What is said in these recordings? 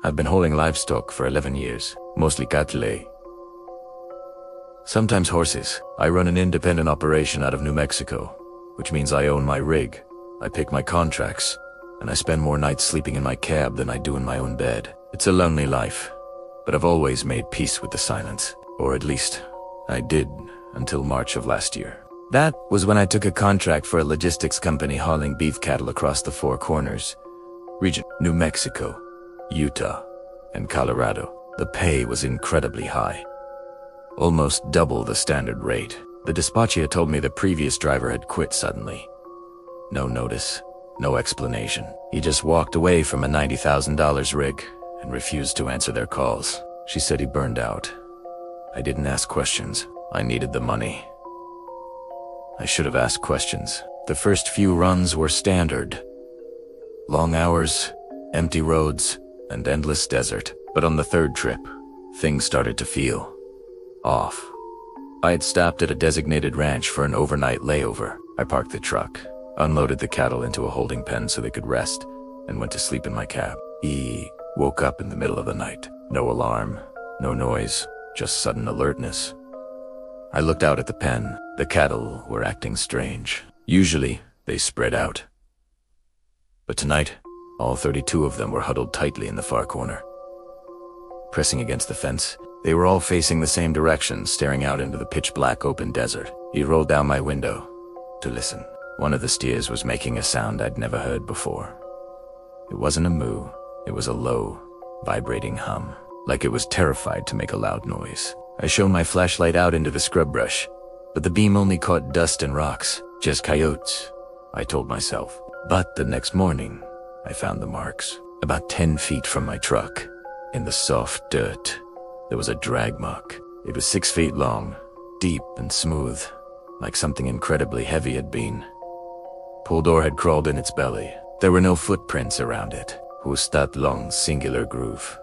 I've been hauling livestock for 11 years, mostly cattle. Sometimes horses. I run an independent operation out of New Mexico, which means I own my rig, I pick my contracts, and I spend more nights sleeping in my cab than I do in my own bed. It's a lonely life, but I've always made peace with the silence, or at least I did until March of last year. That was when I took a contract for a logistics company hauling beef cattle across the Four Corners region, New Mexico, Utah, and Colorado. The pay was incredibly high, almost double the standard rate. The dispatcher told me the previous driver had quit suddenly. No notice, no explanation. He just walked away from a $90,000 rig and refused to answer their calls. She said he burned out. I didn't ask questions. I needed the money. I should have asked questions. The first few runs were standard. Long hours, empty roads, and endless desert. But on the third trip, things started to feel off. I had stopped at a designated ranch for an overnight layover. I parked the truck, unloaded the cattle into a holding pen so they could rest, and went to sleep in my cab. He woke up in the middle of the night. No alarm, no noise, just sudden alertness. I looked out at the pen. The cattle were acting strange. Usually, they spread out. But tonight, all 32 of them were huddled tightly in the far corner. Pressing against the fence, they were all facing the same direction, staring out into the pitch-black open desert. He rolled down my window to listen. One of the steers was making a sound I'd never heard before. It wasn't a moo, it was a low, vibrating hum, like it was terrified to make a loud noise. I shone my flashlight out into the scrub brush, but the beam only caught dust and rocks. Just coyotes, I told myself. But the next morning, I found the marks. About 10 feet from my truck, in the soft dirt, there was a drag mark. It was 6 feet long, deep and smooth, like something incredibly heavy had been. Puldor had crawled in its belly. There were no footprints around it. Just that long, singular groove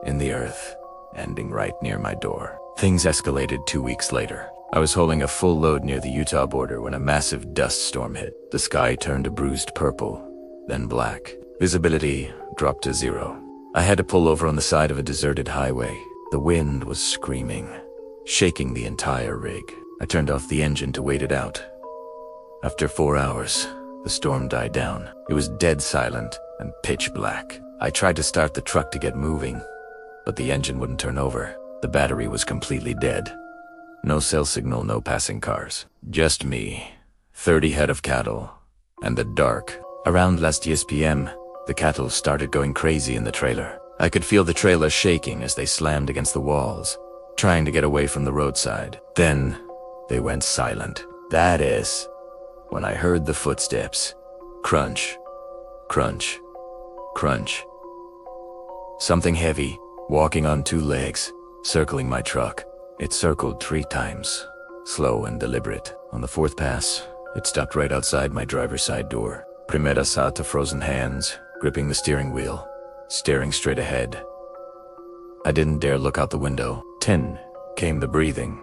in the earth, ending right near my door. Things escalated 2 weeks later. I was hauling a full load near the Utah border when a massive dust storm hit. The sky turned a bruised purple, then black. Visibility dropped to 0. I had to pull over on the side of a deserted highway. The wind was screaming, shaking the entire rig. I turned off the engine to wait it out. After 4 hours, the storm died down. It was dead silent and pitch black. I tried to start the truck to get moving, but the engine wouldn't turn over. The battery was completely dead. No cell signal, no passing cars. Just me, 30 head of cattle, and the dark. Around last p.m., the cattle started going crazy in the trailer. I could feel the trailer shaking as they slammed against the walls, trying to get away from the roadside. Then, they went silent. That is, when I heard the footsteps. Crunch, crunch, crunch. Something heavy, walking on 2 legs, circling my truck. It circled 3 times, slow and deliberate. On the 4th pass, it stopped right outside my driver's side door. Primera saw to frozen hands, gripping the steering wheel, staring straight ahead. I didn't dare look out the window. 10 came the breathing,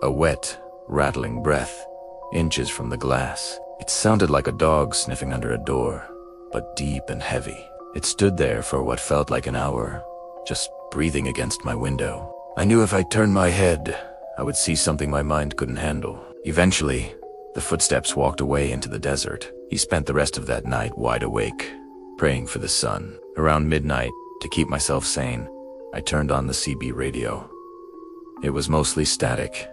a wet, rattling breath, inches from the glass. It sounded like a dog sniffing under a door, but deep and heavy. It stood there for what felt like an hour, just breathing against my window. I knew if I turned my head, I would see something my mind couldn't handle. Eventually, the footsteps walked away into the desert. He spent the rest of that night wide awake, praying for the sun. Around midnight, to keep myself sane, I turned on the CB radio. It was mostly static,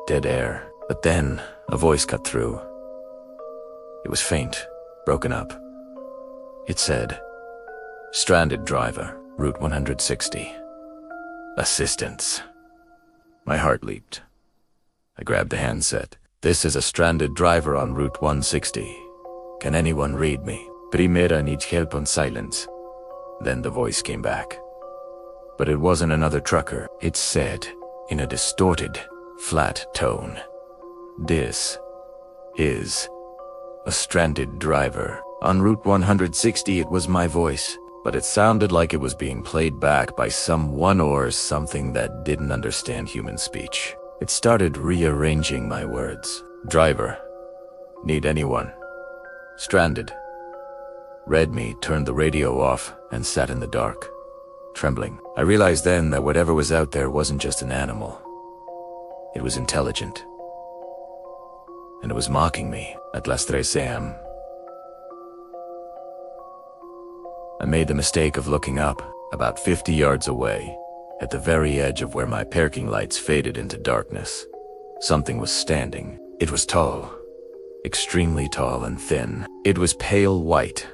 dead air. But then, a voice cut through. It was faint, broken up. It said, "Stranded driver, Route 160. Assistance." My heart leaped. I grabbed the handset. "This is a stranded driver on Route 160. Can anyone read me? Primera needs help on silence." Then the voice came back. But it wasn't another trucker. It said, in a distorted, flat tone, "This is a stranded driver." On Route 160 it was my voice, but it sounded like it was being played back by someone or something that didn't understand human speech. It started rearranging my words. "Driver. Need anyone. Stranded." Read me turned the radio off and sat in the dark, trembling. I realized then that whatever was out there wasn't just an animal. It was intelligent. And it was mocking me at las 3 a.m. I made the mistake of looking up, about 50 yards away, at the very edge of where my parking lights faded into darkness. Something was standing. It was tall, extremely tall and thin. It was pale white,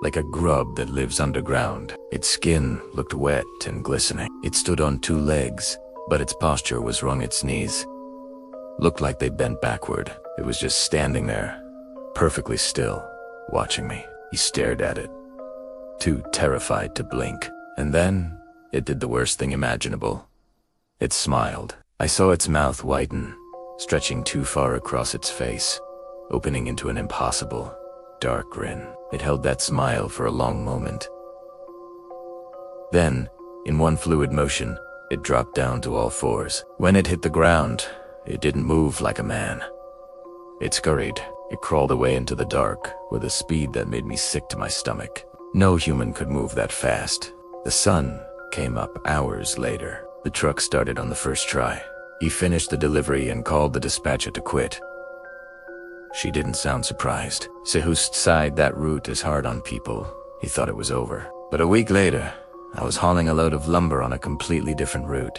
like a grub that lives underground. Its skin looked wet and glistening. It stood on 2 legs, but its posture was wrung its knees. Looked like they bent backward. It was just standing there, perfectly still, watching me. He stared at it, too terrified to blink. And then, it did the worst thing imaginable. It smiled. I saw its mouth widen, stretching too far across its face, opening into an impossible, dark grin. It held that smile for a long moment. Then, in one fluid motion, it dropped down to all 4s. When it hit the ground, it didn't move like a man. It scurried. It crawled away into the dark with a speed that made me sick to my stomach. No human could move that fast. The sun came up hours later. The truck started on the first try. He finished the delivery and called the dispatcher to quit. She didn't sound surprised. Sehust sighed that route is hard on people. He thought it was over. But a week later, I was hauling a load of lumber on a completely different route,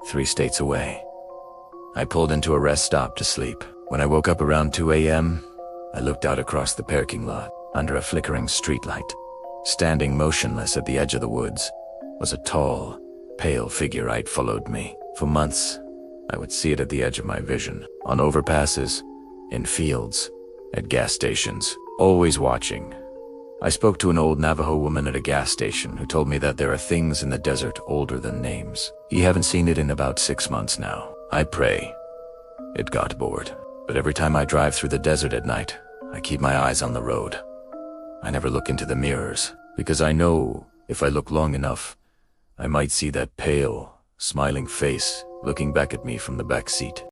3 states away. I pulled into a rest stop to sleep. When I woke up around 2 a.m., I looked out across the parking lot, under a flickering streetlight. Standing motionless at the edge of the woods was a tall, pale figure I'd followed me. For months, I would see it at the edge of my vision, on overpasses, in fields, at gas stations, always watching. I spoke to an old Navajo woman at a gas station who told me that there are things in the desert older than names. You haven't seen it in about 6 months now. I pray. It got bored. But every time I drive through the desert at night, I keep my eyes on the road. I never look into the mirrors, because I know if I look long enough, I might see that pale, smiling face looking back at me from the back seat.